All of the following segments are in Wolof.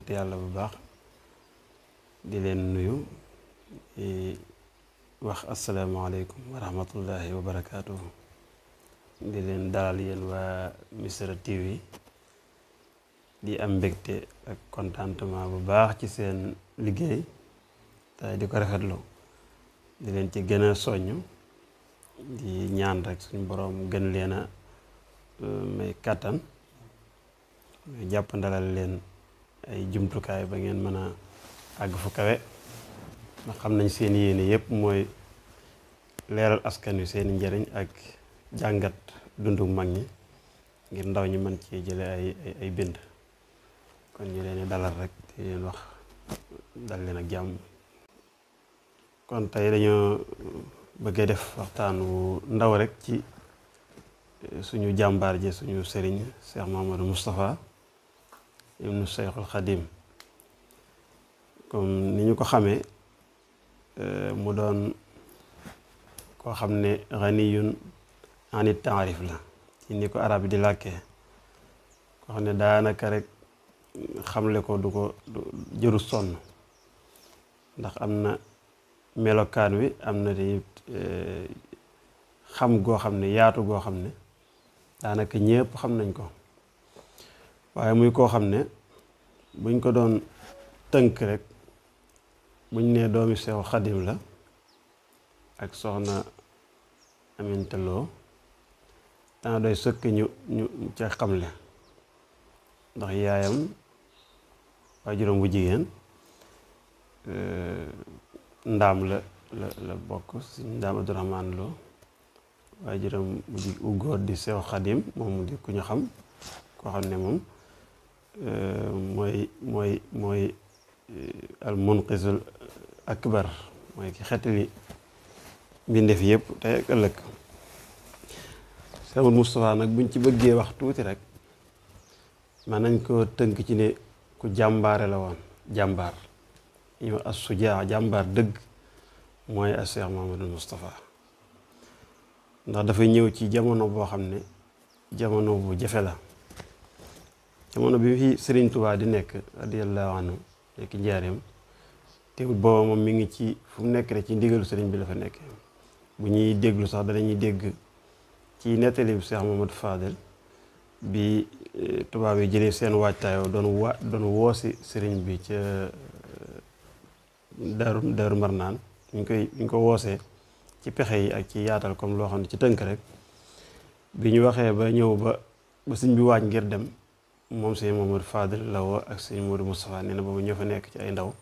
yàlla bu baax di leen nuyu di wax asalaamaaleykum wa rahmatullahi wa barakaatuhu di leen dalal yéen waa Misra TV di am mbégte ak contentement bu baax ci seen liggéey te di ko rafetlu di leen ci gën a soññ di ñaan rek suñu boroom gën leen a may kàttan jàpp ndalal leen ay jumtukaay ba ngeen mën a àgg fu kawe ndax xam nañ seen yéene yépp mooy leeral askan wi seeni njariñ ak jàngat dundu mag ñi ngir ndaw ñi mën ci jële ay bind kon ñu leen dalal rek di leen wax dal leen ak jàmm. kon tey dañoo bëggee def waxtaan wu ndaw rek ci suñu jàmbaar ji suñu sëriñ Cheikh Mouhamadou Moustapha ibnu Cheikhul Khadim comme ni ñu ko xamee mu doon koo xam ne ghaniyun anit taarif la ci ni ko arab yi di làkkee koo xam ne daanaka rek xamle ko du jëru sonn ndax am na melokaan wi am na di xam goo xam ne yaatu goo xam ne daanaka ñépp xam nañ ko waaye muy koo xam ne buñ ko doon tënk rek buñ nee doomi Seexu Xadim la ak soxna Aminta Lo dana doy sëkk ñu ca xamle ndax yaayam waajuram bu jigéen ndaam la bokk si ndaam Abdourahmane Lo waajuram bu góor di Seexu Xadim moom mu di ku ñu xam koo xam ne moom mooy al munqisul akbar mooy ki xettali mbindeef yëpp tey ak ëllëg. Seex Moustapha nag buñ ci bëggee wax tuuti rek man nañ ko tënk ci ne ku jàmbaare la woon jàmbaar ñu as sujaa jàmbaar dëgg mooy as Seex Mouhamadou Moustapha ndax dafay ñëw ci jamono boo xam ne jamono bu jafe la. jamono bi fi Sëriñ Tuubaa di nekk radiyallahu anhu nekk njaareem teewul booba moom mi ngi ci fu mu nekk rek ci ndigalu sëriñ bi la fa nekk bu ñuy déglu sax danañuy dégg ci nettali bu Cheikh Mamadou Fadel bi tubaab yi jëlee seen waajtaayoo doon woosi sëriñ bi ca Daaru Marnaan ñu ko woosee ci pexe yi ak ci yaatal comme loo xam ne ci tënk rek bi ñu waxee ba ñëw ba sëriñ bi waaj ngir dem moom sëñ Mamadou Fadel la woo ak sëñ Modou Moustapha nee na boobu ñoo fa nekk ci ay ndaw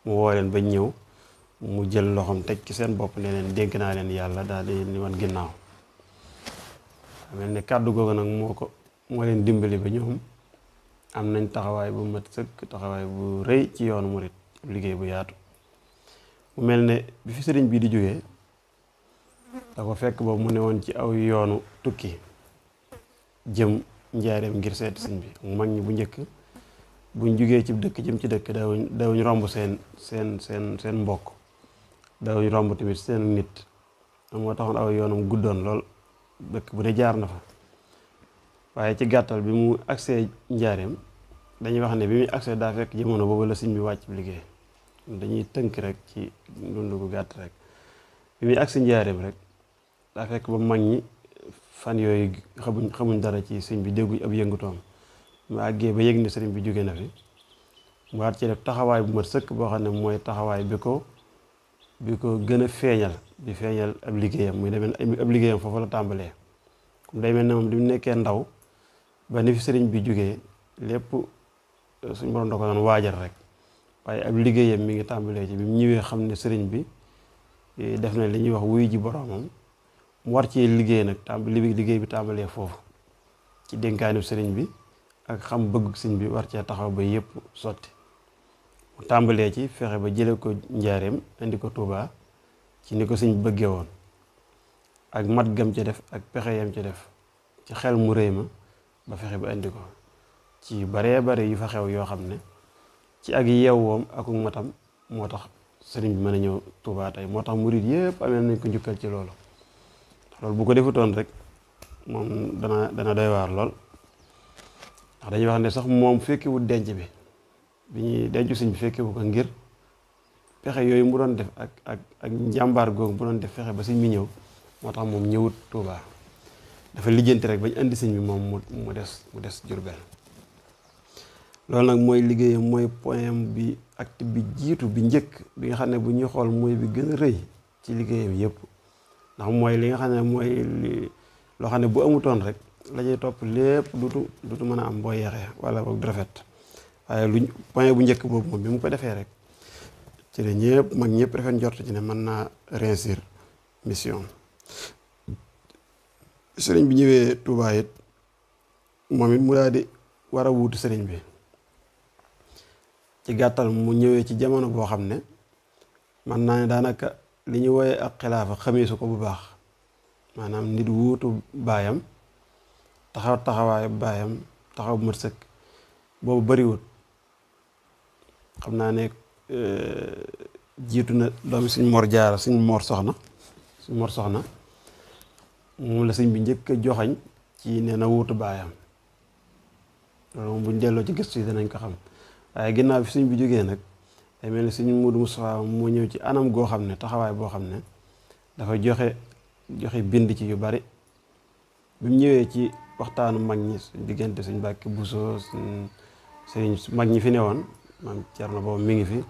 mu woo leen bañ ñëw mu jël loxoom teg ci seen bopp ne leen dénk naa leen yàlla daal di ni wan ginnaaw mel ne kàddu googu nag moo leen dimbali ba ñoom am nañ taxawaay bu mat sëkk taxawaay bu rëy ci yoonu murit liggéey bu yaatu mu mel ne bi fi sëriñ bii di jógee da ko fekk boobu mu ne woon ci aw yoonu tukki jëm njaareem ngir seeti sëñ bi mag ñi bu njëkk buñ jugee ci dëkk jëm ci dëkk dawuñ romb seen mbokk dawuñ romb tamit seen nit moo taxoon aw yoonam guddoon lool dëkk bu ne jaar na fa waaye ci gàttal bi mu agsee njaareem dañuy wax ne bi muy agsee daa fekk jamono boobu la sëñ bi wàcc liggéey dañuy tënk rek ci dund gu gàtt rek bi muy agsee njaareem rek daa fekk ba mag ñi fan yooyu xamuñ dara ci sëñ bi dégguñ ab yëngutoom mu àggee ba yëg ne sëriñ bi jóge na fi mu waat ci def taxawaay bu mat sëkk boo xam ne mooy taxawaay bi ko gën a feeñal di feeñal ab liggéeyam muy demee ab liggéeyam foofu la tàmbalee comme day mel ne moom li mu nekkee ndaw ba ni fi sëriñ bi jógee lépp suñ borom da ko doon waajal rek waaye ab liggéeyam mi ngi tàmbalee ci bi mu ñëwee xam ne sëriñ bi def na li ñuy wax wuy ji boromam mu war ci liggéey nag liggéey bi tàmbalee foofu ci dénkaanu sëriñ bi ak xam bëgg sëriñ bi war cee taxaw ba yépp sotti mu tàmbalee ci fexe ba jële ko njaareem indi ko Tuubaa ci ni ko sëriñ bi bëggee woon ak mat gam ca def ak pexe yam ca def ci xel mu rëy ma ba fexe ba indi ko ci baree bare yu fa xew yoo xam ne ci ak yeewoom ak matam moo tax sëriñ bi mën a ñëw Tuubaa tey moo tax murit yépp amee nañ ko njukkal ci loolu bu ko defutoon rek moom dana doy waar lool ndax dañuy wax ne sax moom fekkiwut denc bi bi ñuy denc sëñ bi fekke bu ko ngir pexe yooyu mu doon def ak njàmbaar googu mu doon def fexe ba sëñ bi ñëw moo tax moom ñëwut Touba dafa lijjanti rek bañ indi sëñ bi moom mu des Jurbel loolu nag mooy liggéeyam mooy point bi acte bi jiitu bi njëkk bi nga xam ne bu ñuy xool mooy bi gën a rëy ci liggéeyam yëpp ndax mooy li nga xam ne mooy loo xam ne bu amutoon rek la ñuy topp lépp dutu mën a am boo yeexee wala boog du rafet waaye luñ point bu njëkk boobu moom bi mu ko defee rek ci la ñëpp mag ñëpp rafet njort ci ne mën naa réussir mission sëriñ bi ñëwee Touba it moom it mu daal di war a wuutu sëriñ bi ci gàttal mu ñëwee ci jamono boo xam ne man naa ne daanaka li ñu wooyee ak xilaafa xamee su ko bu baax maanaam nit wuutu baayam taxawaayu baayam taxaw bu mat sëkk boobu bariwut xam naa ne jiitu na doomi suñ Mor Jaara suñ Mor Soxna moom la sëñ bi njëkk a joxañ ci nee na wuutu baayam loolu moom buñ delloo ci gëstu yi danañ ko xam waaye ginnaaw bi sëñ bi jógee nag day mel ni sëñ Moodu Mustafaa moo ñëw ci anam goo xam ne taxawaay boo xam ne dafa joxe bind ci yu bari bi mu ñëwee ci waxtaanu mag ñi suñ diggante suñ Mbàkke Buso sëriñ mag ñi fi newoon maam Cerno boobu mi ngi fi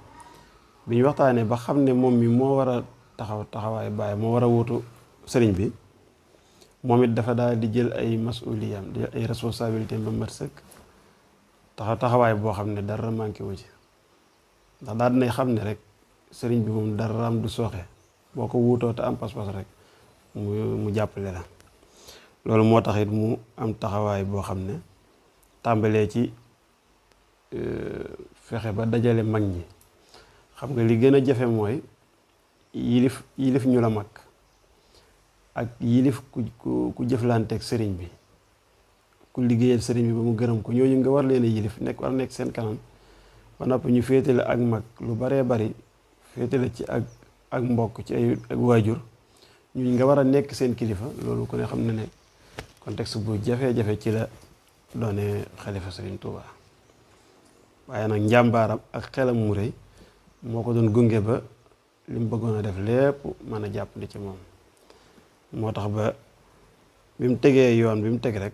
bi ñu waxtaanee ba xam ne moom mi moo war a taxawaay baay moo war a wuutu sëriñ bi moom it dafa daal di jël ay masuliyam di ay responsabilité ba mat sëkk taxawaay boo xam ne dara manqué wu ci ndax daal dinay xam ne rek sëriñ bi moom dara am du sooxe boo ko wuutoo te am pas-pas rek mu jàppale la loolu moo tax it mu am taxawaay boo xam ne tàmbalee ci fexe ba dajale mag ñi xam nga li gën a jafe mooy yilif ñu la mag ak yilif ku jëflanteeg sëriñ bi ku liggéeyal sëriñ bi ba mu gërëm ko ñooñu nga war leen a yilif war nekk seen kanam ba noppi ñu féetale ak mag lu baree bari féetale ci ak mbokk ci ak waajur ñu nga war a nekk seen kilifa loolu ku ne xam ne ne contexte bu jafe-jafe ci la doone xalifa sëriñ Touba waaye nag njàmbaaram ak xelam mu rëy moo ko doon gunge ba li mu bëggoon a def lépp mën a jàppandi ci moom moo tax ba bi mu tegee yoon bi mu teg rek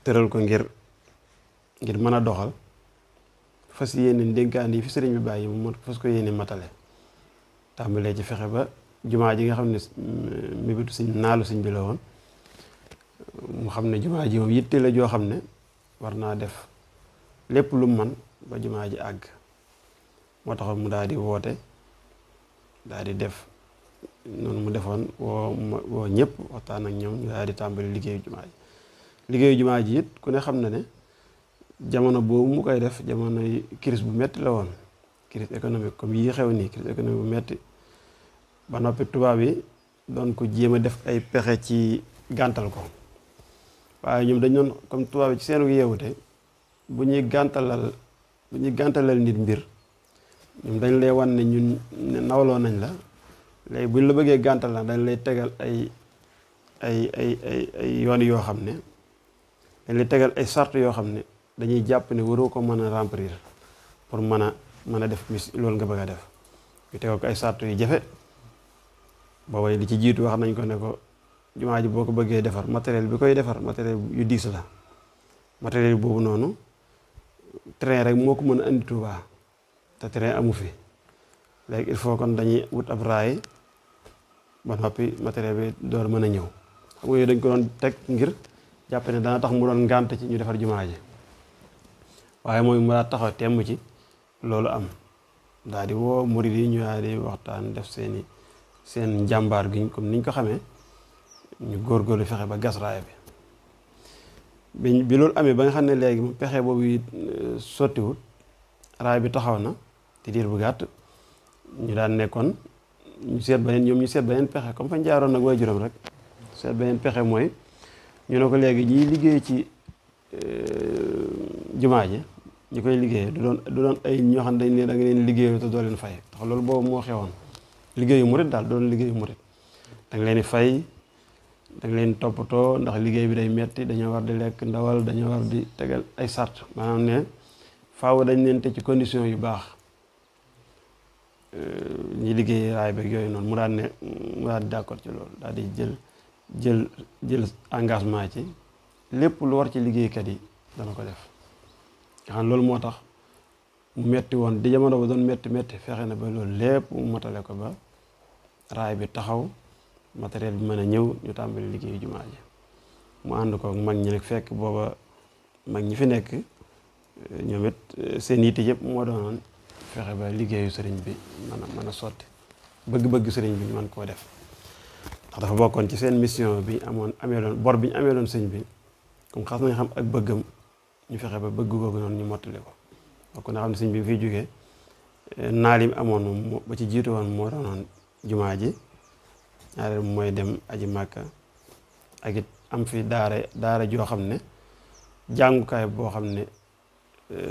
tëral ko ngir mën a doxal fas yéene ndénkaan yi fi sëriñ bi bàyyi mu fas ko yéene matale tàmbalee ci fexe ba jumaa ji nga xam ne mébétu sëñ naalu sëñ bi la woon mu xam ne jumaa ji moom yitte la joo xam ne war naa def lépp lu man ba jumaa ji àgg moo tax mu daal di woote daal di def noonu mu defoon woo ñëpp waxtaan ak ñoom ñu daal di tàmbali liggéeyu jumaa ji it ku ne xam na ne jamono boobu mu koy def jamono crise bu metti la woon crise économique comme yii xew nii crise économique bu metti ba noppi tubaab yi doon ko jéem a def ay pexe ci gàntal ko waaye ñoom dañ doon comme tubaab yi ci seenu yeewute bu ñuy gàntalal nit mbir ñoom dañ lay wan ne ñun nawloo nañ la léegi buñ la bëggee gàntal la dañ lay tegal ay yoon yoo xam ne dañ lay tegal ay sart yoo xam ne dañuy jàpp ne waroo ko mën a remplir pour mën a def loolu nga bëgg a def ñu tegal ko ay sart yu jafe booba li ci jiitu wax nañ ko ne ko jumaa ji boo ko bëggee defar matériel bi koy defar matériel yu diis la matériel boobu noonu train rek moo ko mën a indi Touba te train amu fi léegi il faut kon dañuy wut ab raay ba noppi matériel bi door mën a ñëw xam nga yooyu dañ ko doon teg ngir jàpp ne dana tax mu doon ngànt ci ñu defar jumaa ji waaye mooy mu daa taxaw temm ci loolu am daal di woo murid yi ñu daal di waxtaan def seen njàmbaar gi comme niñ ko xamee ñu góorgóorlu fexe ba gas raay bi loolu amee ba nga xam ne léegi mu pexe boobu it sottiwut raay bi taxaw na te diir bu gàtt ñu daan nekkoon ñu seet beneen pexe comme fañ jaaroon nag waajuram rek seet beneen pexe mooy ñu ne ko léegi ñiy liggéey ci jumaa ji ñu koy liggéey du doon ay ñoo xam ne dañ ne da nga leen liggéeyu te doo leen fay tax loolu boobu moo xewoon liggéeyu murit daal doon liggéeyu murit da nga leen di fay da nga leen toppatoo ndax liggéey bi day metti dañoo war di lekk ndawal dañoo war di tegal ay sart maanaam ne faaw dañ leen te ci condition yu baax ñi liggéey raay beeg yooyu noonu mu daan d'accord ci loolu daal di jël engagement ci lépp lu war ci liggéeykat yi dana ko def nga xam loolu moo tax mu metti woon di jamono ba doon metti fexe na ba loolu lépp mu motale ko ba raay bi taxaw matériel bi mën a ñëw ñu tàmbali liggéeyu jumaa ji mu ànd ko mag ñi nag fekk booba mag ñi fi nekk ñoom it seen yitte yëpp moo doonoon fexe ba liggéeyu sëriñ bi mën a sotti bëgg-bëgg sëriñ bi ñu mën koo def ndax dafa bokkoon ci seen mission bi ameeloon bor bi ñu ameeloon sëñ bi comme xas nañ xam ak bëggam ñu fexe ba bëgg googu noonu ñu mottali ko bokk na xam ne sëñ bi fiy jógee naal yi amoon moom ba ci jiitu woon moo doonoon jumaa ji ñaareel mooy dem aji màkka ak it am fi daara joo xam ne jàngukaay boo xam ne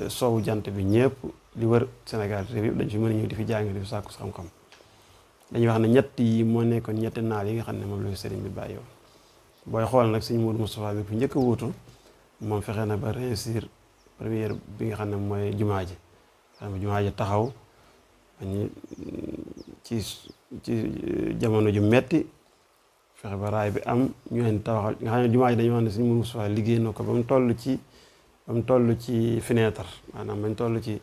soowu jant bi ñëpp li wër Sénégal réew yëpp dañ fi mën a ñëw di fi jàng di fi sàkku xam-xam dañuy wax ne ñett yi moo nekkoon ñetti naal yi nga xam ne moom la sëriñ bi bàyyi woon booy xool nag sëñ Modou Moustapha bi fi njëkk a wuutu moom fexe na ba réussir première bi nga xam ne mooy jumaa ji xam ne jumaa ji taxaw ñu ci jamono ju metti fexe ba raay bi am ñu leen tabaxal nga xam ne jumaa ji dañu wax ne sëñ Modou Moustapha liggéey na ko ba mu toll ci fenêtre maanaam bañ toll ci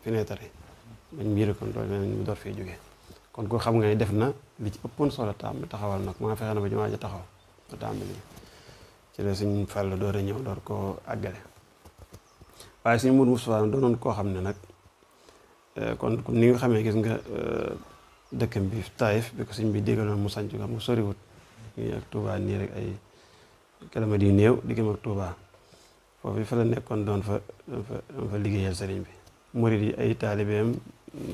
fenêtre yi bañ miir kon toll ñu door fee jógee kon ko xam nga ne def na li ci ëppoon solo taxawal nag maa fexe na ba jumaa ji taxaw ba tàmbali ci la suñ Fallu door a ñëw door koo àggale waaye suñ Modou Moustapha doonoon koo xam ne nag kon ni nga xamee gis nga dëkkam bi Taïf bi ko suñ bi déggaloon mu sanc ko xam nga soriwut nii ak Touba nii rek ay kilomètres yu néew diggam ak Touba foofu fa la nekkoon doon fa liggéeyal sëriñ bi murid yi ay taalibeem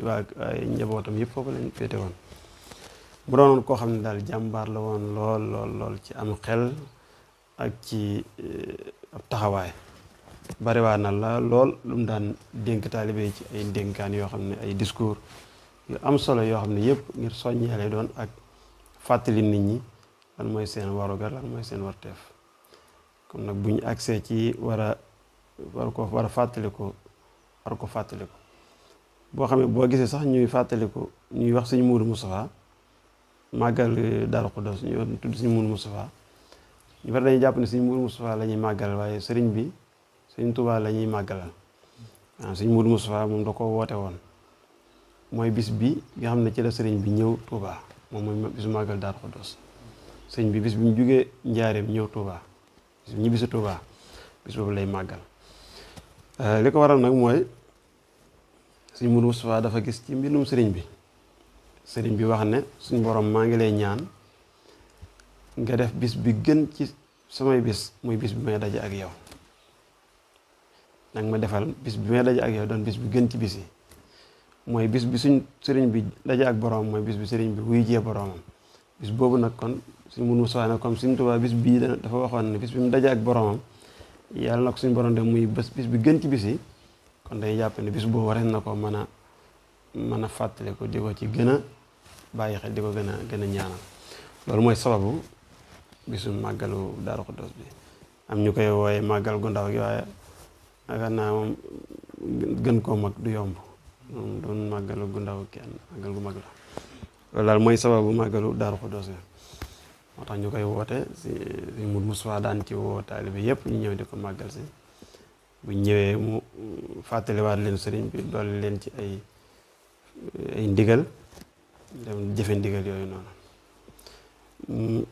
waa ay njabootam yëpp foofu lañ féete woon mu doonoon koo xam ne daal jàmbaar la woon lool ci am xel ak ci ab taxawaay bariwaa na la lool lu mu daan dénk taalibe yi ci ay dénkaan yoo xam ne ay discours yu am solo yoo xam ne yëpp ngir soññee lay doon ak fàttali nit ñi lan mooy seen warugar lan mooy seen warteef comme nag bu ñu agsee ci war a fàttaliku war ko fàttaliku boo xam ne boo gisee sax ñuy fàttaliku ñuy wax sëñ Modou Moustapha màggal Daaru Xudoos ñu tudd sëñ Modou Moustapha ñu bari dañuy jàpp ne sëñ Modou Moustapha la ñuy màggal waaye sëriñ bi sëñ Touba la ñuy màggalal waaw sëñ Modou Moustapha moom da ko woote woon mooy bis bi nga xam ne ci la sëriñ bi ñëw Touba moom mooy bisu màggal Daaru Xudoos sëriñ bi bis bi mu jugee Njaareem ñëw Touba bis bi ñibbisi Touba bis boobu lay màggal li ko waral nag mooy sëñ Modou Moustapha dafa gis ci mbindum sëriñ bi wax ne suñ borom maa ngi lay ñaan nga def bis bi gën ci samay bis muy bis bi may daje ak yow nag ma defal bis bi may daje ak yow doon bis bi gën ci bis yi mooy bis bi suñ sëriñ bi daje ak boroom mooy bis bi sëriñ bi wuy jee boroomam bis boobu nag kon suñ Modou Moustapha nag comme suñ Tuubaa bis bii dafa waxoon ne bis bi mu daje ak boroomam yàlla na ko suñ borom de muy bis bi gën ci bis yi kon day jàpp ne bis boobu war na ko mën a fàttali ko di ko ci gën a bàyyi xel di ko gën a ñaanal loolu mooy sababu bisu màggalu Daaru Xudoos bi am ñu koy wooye màggal gu ndaw gi waaye yaakaar naa moom gën koo mag du yomb moom doon màggalu gu ndaw kenn màggal gu mag la loolu daal mooy sababu màggalu Daaru Xudoos bi moo tax ñu koy woote si Modou Moustapha daan ci woo taalibe yëpp ñu ñëw di ko màggal si bu ñëwee mu fàttaliwaat leen sëriñ bi dolli leen ci ay ndigal dem jëfe ndigal yooyu noonu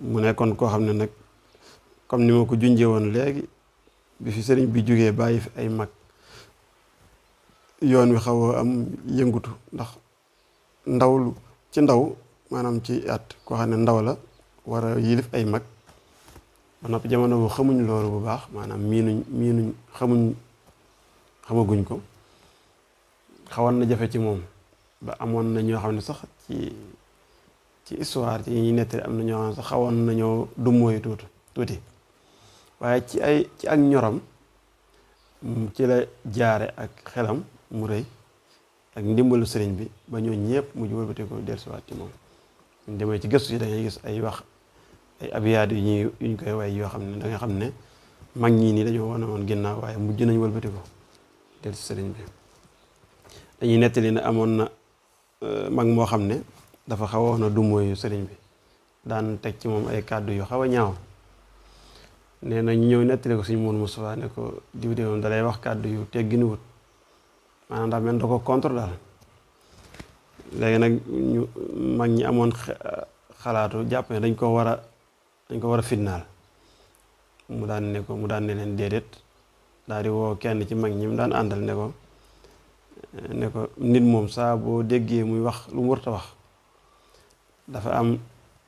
mu nekkoon koo xam ne nag comme ni ma ko junjee woon léegi bi fi sëriñ bi jógee bàyyi fi ay mag yoon wi xaw a am yëngutu ndax ndaw maanaam ci at koo xam ne ndaw la war a yilif ay mag ba noppi jamono bu xamuñ loolu bu baax maanaam miinuñ xamaguñ ko xawoon na jafe ci moom ba amoon na ñoo xam ne sax ci histoire ci ñuy nettali am na ñoo xam ne sax xawoon nañoo dummóoyu tuuti waaye ci ak ñoram ci la jaare ak xelam mu rëy ak ndimbalu sëriñ bi ba ñoo ñëpp mujj wëlbati ko dellusiwaat ci moom ñu demee ci gëstu yi da ngay gis ay wax ay abiyaat yu ñu koy way yoo xam ne da nga xam ne mag ñii nii dañoo wane woon ginnaaw waaye mujj nañ wëlbati ko del si sëriñ bi. dañuy nettali ne amoon na mag moo xam ne dafa xawoon a dumóoyu sëriñ bi, daan teg ci moom ay kàddu yu xaw a ñaaw. nee na ñu ñëw nettali ko Sëriñ Moodu Mustafaa ne ko diw de moom dalay wax kàddu yu tegginuwut, maanaam daal mel da ko contre daal. léegi nag ñu mag ñi amoon xalaatu jàpp ne dañ ko war a fitnaal. mu daan ne leen déedéet, daal di woo kenn ci mag ñi mu daan àndal ne ko nit moom saa boo déggee muy wax lu mu warta wax dafa am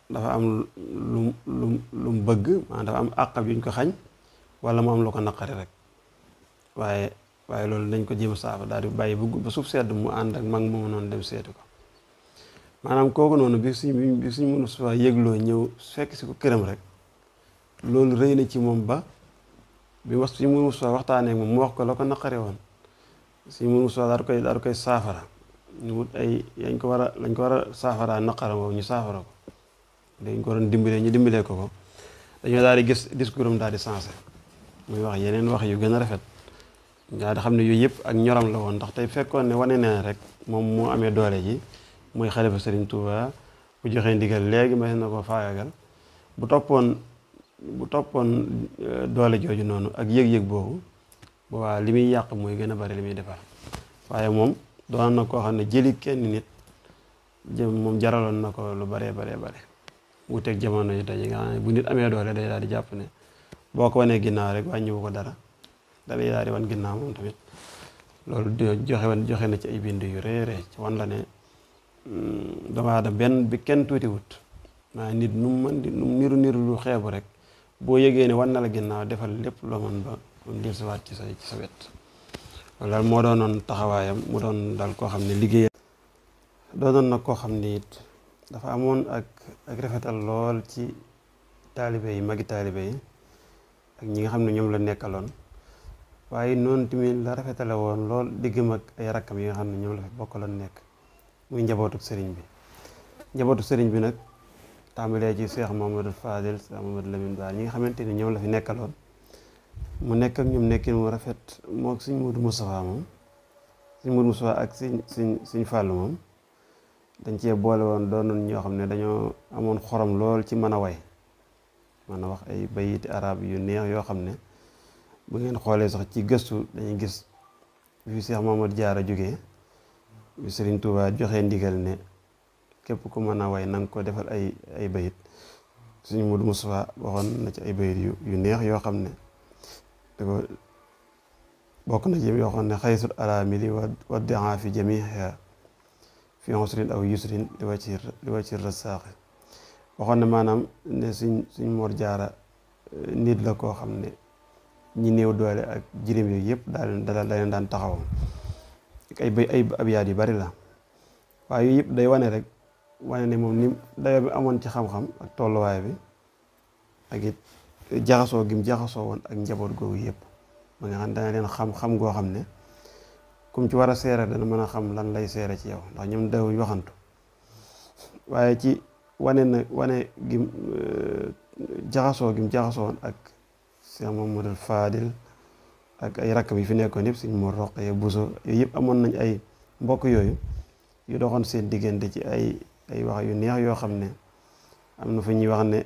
lu mu bëgg, maanaam dafa am àqab yuñ ko xañ wala mu am lu ko naqari rek. waaye loolu nañ ko jéem a saafa daal di bàyyi ba suuf sedd mu ànd ak mag moomu noonu dem seeti ko. maanaam kooku noonu bi suñ mënu sufa yëgloo ñëw fekk si ko këram rek, loolu rëy na ci moom ba bi suñ mënu sufa waxtaanee moom mu wax ko la ko naqari woon. suñ mënu sufa daal di koy saafara, ñu wut lañ ko war a saafara naqara boobu ñu saafara ko. dañ ko doon dimbalee ñu dimbalee ko dañoo daal di gis discours am daal di sensé, muy wax yeneen wax yu gën a rafet. daal di xam ne yooyu yëpp ak ñoram la woon, ndax tey fekkoon ne wane na rek moom moo amee doole ji muy xalifa Serigne Touba, bu joxee ndigal léegi may na ko faagagal. bu toppoon doole jooju noonu ak yëg-yëg boobu boobaa li muy yàq mooy gën a bari li muy defar. waaye moom doon na koo xam ne jëli kenn nit moom jaraloon na ko lu bare wuteeg jamono yi tey nga xam ne bu nit amee doole day daal di jàpp ne boo ko wanee ginnaaw rek wàññiwu ko dara, dalay daal di wan ginnaaw moom tamit. loolu joxe na ci ay bind yu rëy ci wan la ne doomu aadama benn bi kenn tuuti wut. maa nit nu mu niru lu xeebu rek boo yëgee ne wan na la ginnaaw defal lépp loo mën ba mu dellusiwaat ci sa wet. loolu daal moo doonoon taxawaayam, mu doon daal koo xam ne liggéeyam doonoon nag koo xam ne it dafa amoon ak rafetal lool ci taalibe yi, magi taalibe yi ak ñi nga xam ne ñoom la nekkaloon. waaye noonu tamit la rafetale woon lool diggam ak ay rakkam yi nga xam ne ñoom la fi bokkaloon nekk, muy njabootuk sëriñ bi. njabootu sëriñ bi nag tàmbalee ci Cheikh Mamadou Fadil, Cheikh Mamadou Lamine Bara ñi nga xamante ni ñoom la fi nekkaloon, mu nekk ak ñoom nekkin mu rafet moo ak Sëriñ Moodu Mustafaa moom. Sëriñ Moodu Mustafaa ak Sëriñ Fàllu moom dañ cee boole woon doonoon ñoo xam ne dañoo amoon xorom lool ci mën a way, mën a wax ay bayiti arab yu neex yoo xam ne bu ngeen xoolee sax ci gëstu dañuy gis fi Cheikh Mamadou Diarra jógee bi Serigne Touba joxe ndigal ne képp ku mën a way na nga ko defal ay bayit. Sëriñ Moodu Mustafaa waxoon na ci ay bayit yu neex yoo xam ne da ko bokk na ci yoo xam ne xaysul alamili wa daa fi jamiha fi usrin aw yusrin li wàcci rasaaxi. waxoon na maanaam ne suñ Mor Jaara nit la koo xam ne ñi néew doole ak jirim yooyu yëpp da leen daan taxaw. ay abyaat yu bari la, waaye yooyu yëpp day wane ne moom ni dayoo bi amoon ci xam-xam ak tolluwaay bi ak it jaxasoo gim jaxasoo woon ak njaboot googu yëpp ba nga xam dana leen xam goo xam ne kum ci war a seere dana mën a xam lan lay seere ci yow, ndax ñoom dawuñ waxantu. waaye ci wane gim jaxasoo woon ak Cheikh Mamadou Fadil ak ay rakkam yi fi nekkoon yëpp Sëriñ Mor Roqaya Buso yooyu yëpp amoon nañ ay mbokk yooyu yu doxoon seen diggante ci ay wax yu neex yoo xam ne am na fa ñuy wax ne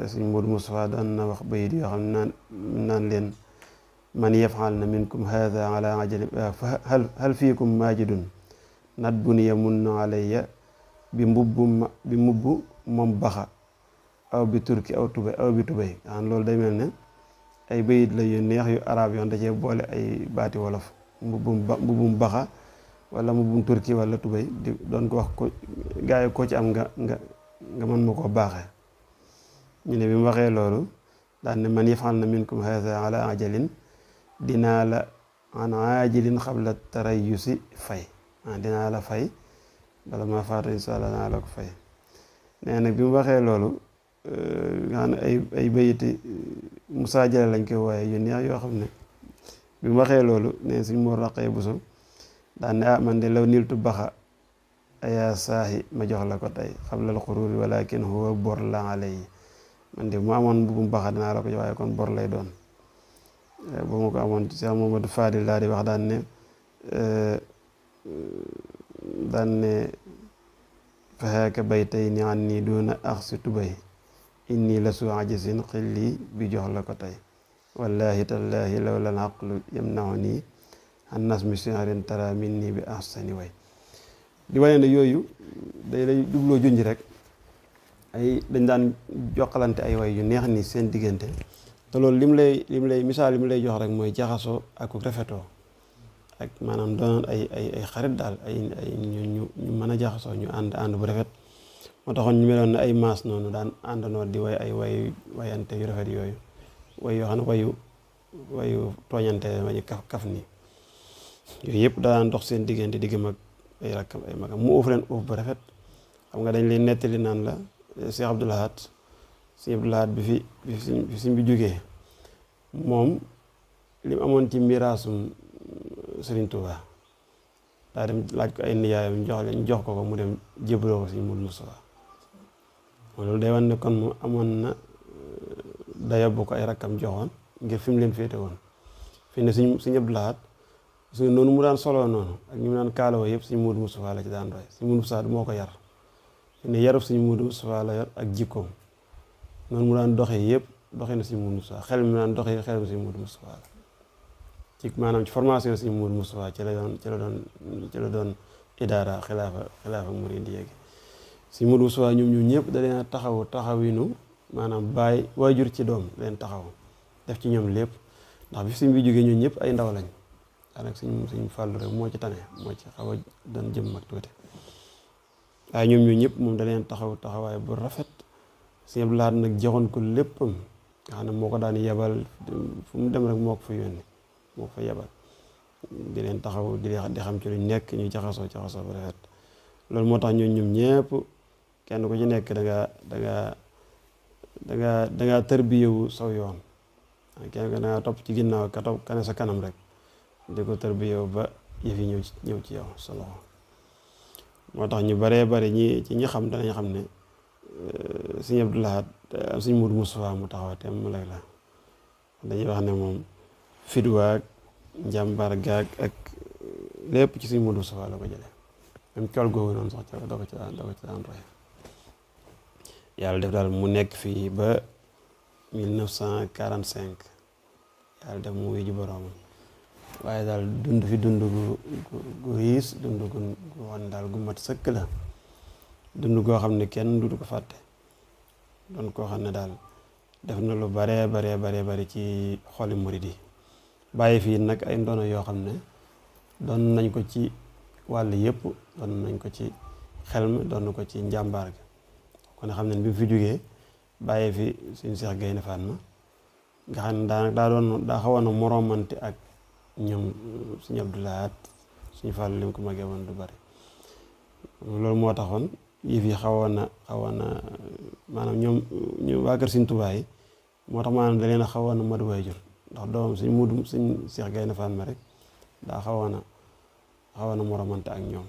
Sëriñ Moodu Mustafaa daan na wax bayit yoo xam ne naan leen man yafal na minkum haada ala ajali hal fiikum majidun nat buniya mun na alayya bi mubbu moom baxa aw bi turki aw bi tubay loolu day mel ne ay bayit la yu neex yu arab yoon da cee boole ay baati wolof mbubbum baxa wala mbubbum turki wala tubay di doon ko wax ko gaa yi koo ci am nga mën ma koo baaxee. ñu ne bi mu waxee loolu daan ne man yafal na minkum haada ala ajalin dinaa la an ajilin xabla tarayusi fay dinaa la fay bala ma faatu insha Allah dinaa la ko fay. nee nag bi mu waxee loolu nga xam ne ay bayiti Musaa Jale lañ koy wooye yu neex yoo xam ne bi mu waxee loolu ne Sëriñ Mor Roqaya Buso daan ne man de law niltu baxa aya saahi ma jox la ko tey xablal xururi walakin huwa bor la alay man de mu amoon bu baxa dinaa la ko jox waaye kon bor lay doon. ba ma ko amoon Cheikh Mamadou Fadil daal di wax daan ne faxaaka bay tey ni an nii doona ax si tubay inni la su ajisin xilli bi jox la ko tey wallahi tallahi law lal aqlu yamnahu nii an nasmi siharin tara min nii bi ahsani way di wane ne yooyu day lay jubloo junj rek ay dañ daan jokkalante ay way yu neex ni seen diggante te loolu lim lay misaal lim lay jox rek mooy jaxasoo ak rafetoo ak maanaam doon ay xarit daal ay ñu mën a jaxasoo ñu ànd bu rafet moo taxoon ñu meloon ne ay maas noonu daan àndandoo di way ay wayante yu rafet yooyu way yoo xam ne wayu tooñante wañu kaf nii yooyu yëpp daan dox seen diggante diggam ak ay rakkam ay magam mu uuf leen uuf bu rafet xam nga dañ leen nettali naan la Cheikh Abdoul Ahad bi fi suñ bi jógee moom li mu amoon ci miraasum Serigne Touba daa dem laaj ko ay nijaayam ñu jox ko mu dem jébaloo ko Serigne Modou Moustapha loolu day wan ne kon mu amoon na dayo bu ko ay rakkam joxoon ngir fi mu leen féete woon fi ne Serigne Abdoul Ahad su noonu mu daan soloo noonu ak ñu mu daan kaaloo yëpp Serigne Modou Moustapha la ci daan roy Serigne Modou Moustapha moo ko yar fi ne yarub Serigne Modou Moustapha la yor ak jikkoom noonu mu daan doxee yëpp doxee na Serigne Modou Moustapha xel mi daan doxee xel Serigne Modou Moustapha la ci maanaam ci formation Serigne Modou Moustapha ci la doon idaara xilaafa murid di yéegi Serigne Modou Moustapha ñoom ñëpp da leen taxawinu maanaam bàyyi waajur ci doom leen taxaw def ci ñoom lépp ndax bi Serigne bi jógee ñun ñëpp ay ndaw lañ daanaka Serigne Fallou rek moo ci tane moo ci xaw a doon jëm mag tuuti waaye ñoom ñëpp moom da leen taxawaay bu rafet Serigne Abdoul Ahad nag joxoon ko léppam nga xam ne moo ko daan yebal fu mu dem rek moo ko fa yónni moo ko fa yebal di leen taxaw di xam ci luñ nekk ñu jaxasoo bu rafet loolu moo tax ñoom ñëpp kenn ku ci nekk da ngaa tërbiyewu saw yoon kenn da ngaa topp ci ginnaaw ka ne sa kanam rek di ko tërbiyewu ba yëf yi ñëw ci yow sa loxo moo tax ñu baree bari ñi xam danañ xam ne Serigne Abdoul Ahad Serigne Modou Moustapha mu taxaw te mu lay la dañuy wax ne moom fidwaag njàmbaar gaag ak lépp ci Serigne Modou Moustapha la ko jëlee même col googu noonu sax da ko ci daan roy yàlla def daal mu nekk fii ba 1945 yàlla def mu wuyu ji boroomam waaye daal dund gu riis dund gu wan daal gu mat sëkk la dund goo xam ne kenn du ko fàtte doon koo xam ne daal def na lu bare ci xoli murid yi bàyyi fii nag ay ndono yoo xam ne doon nañ ko ci wàll yëpp doon nañ ko ci xel mi doon ko ci njàmbaar gi kon xam ne bi fi jógee bàyyi fi suñu Cheikh Gaynde Fatma nga xam ne daa xawoon a moromante ak ñoom suñu Abdoul Ahad suñu Fàllu li mu ko magee woon du bari loolu moo taxoon yëf yi xawoon na maanaam ñu waa kër Sëriñ Tuubaa yi moo tax maanaam da leen a xawoon a mat waajur ndax doomam suñ Cheikh Gaynde Fatma rek daa xawoon a moromante ak ñoom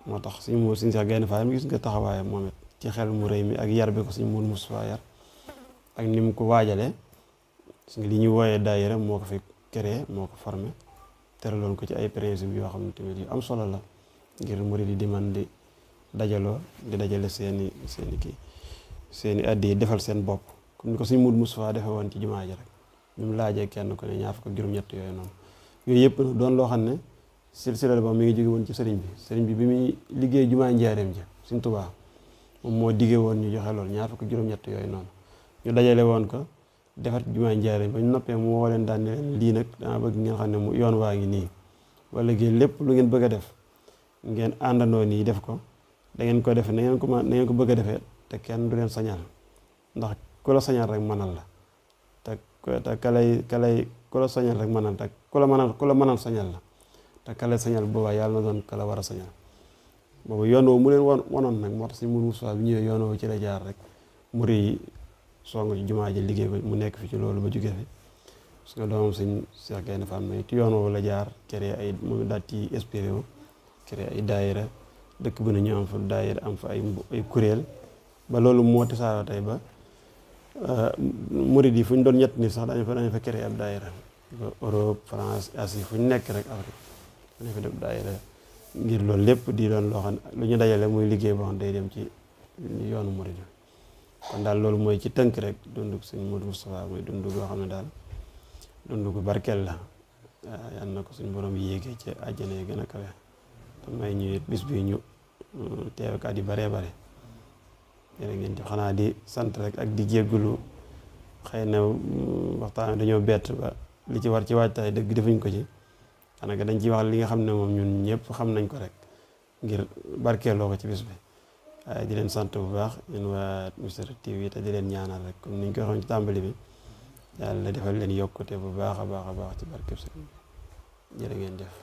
moo tax suñ Cheikh Gaynde Fatma gis nga taxawaayam moom it ci xel mu rëy mi ak yar bi ko Serigne Modou Moustapha yar ak ni mu ko waajalee gis nga li ñuy wooyee daayira moo ko fi créé moo ko formé teraloon ko ci ay principe yoo xam ne tamit yu am solo la ngir murid yi di man di dajaloo di dajale seeni addi yi defal seen bopp comme ni ko Serigne Modou Moustapha defee woon ci jumaa ji rek bi mu laajee kenn ku ne ñaar fukk ak juróom-ñett yooyu noonu yooyu yëpp doon loo xam ne silsila ba mi ngi jóge woon ci sëriñ bi bi muy liggéey jumaa njaareem ji Serigne Touba moom moo diggee woon ñu joxe loolu ñaar fukk ak juróom-ñett yooyu noonu ñu dajale woon ko defar jumaa njaareem ba ñu noppee mu woo leen daan ne leen lii nag dama bëgg ngeen xam ne mu yoon waa ngi nii wala géen lépp lu ngeen bëgg a def ngeen àndandoo nii def ko da ngeen ko defe na ngeen ko bëgg a defee te kenn du leen sañal ndax ku la sañal rek mënal la te ku la sañal rek mënal te ku la mënal sañal la te ka lay sañal boobaa yàlla na doon ka la war a sañal boobu yoon woowu mu leen wonoon nag moo tax si Modou Moustapha bi ñëwee yoon woowu ci la jaar rek mu rëy song ci jumaa ji liggéey ko mu nekk fi ci loolu ba jóge fi parce que doomam Serigne Cheikh Gaynde Fatma ci yoon woowu la jaar créé ay moom daal ci inspiré wu créé ay daayira dëkk bu ne ñu am fa daayira am fa ay kuréel ba loolu moo tasaaroo tey ba murid yi fu ñu doon ñett nit sax dañu fa créé ab daayira Europe France Asie fu ñu nekk rek Afrique dañu fa def daayira ngir loolu lépp di doon loo xam ne lu ñu dajale muy liggéey boo xam ne day dem ci yoonu murid yi kon daal loolu mooy ci tënk rek dundug sëñ Modou Moustapha mooy dund goo xam ne daal dund gu barkeel la yal na ko suñ borom yéegee ci àjjana yi gën a kawe te may ñu bis bi ñu teewkat yi baree bare jërë ngeen jëf xanaa di sant rek ak di jéggulu xëy na waxtaan dañoo bett ba li ci war ci waajtaay dëgg defuñ ko ci xanaa dañ ciy wax li nga xam ne moom ñun ñëpp xam nañ ko rek ngir barkeeloo ko ci bis bi waaye di leen sant bu baax yéen waa Missirah TV te di leen ñaanal rek comme niñ ko waxoon ci tàmbali bi yàlla defal leen yokkute bu baax a baax a baax ci barkeb sëriñ bi jërë ngeen jëf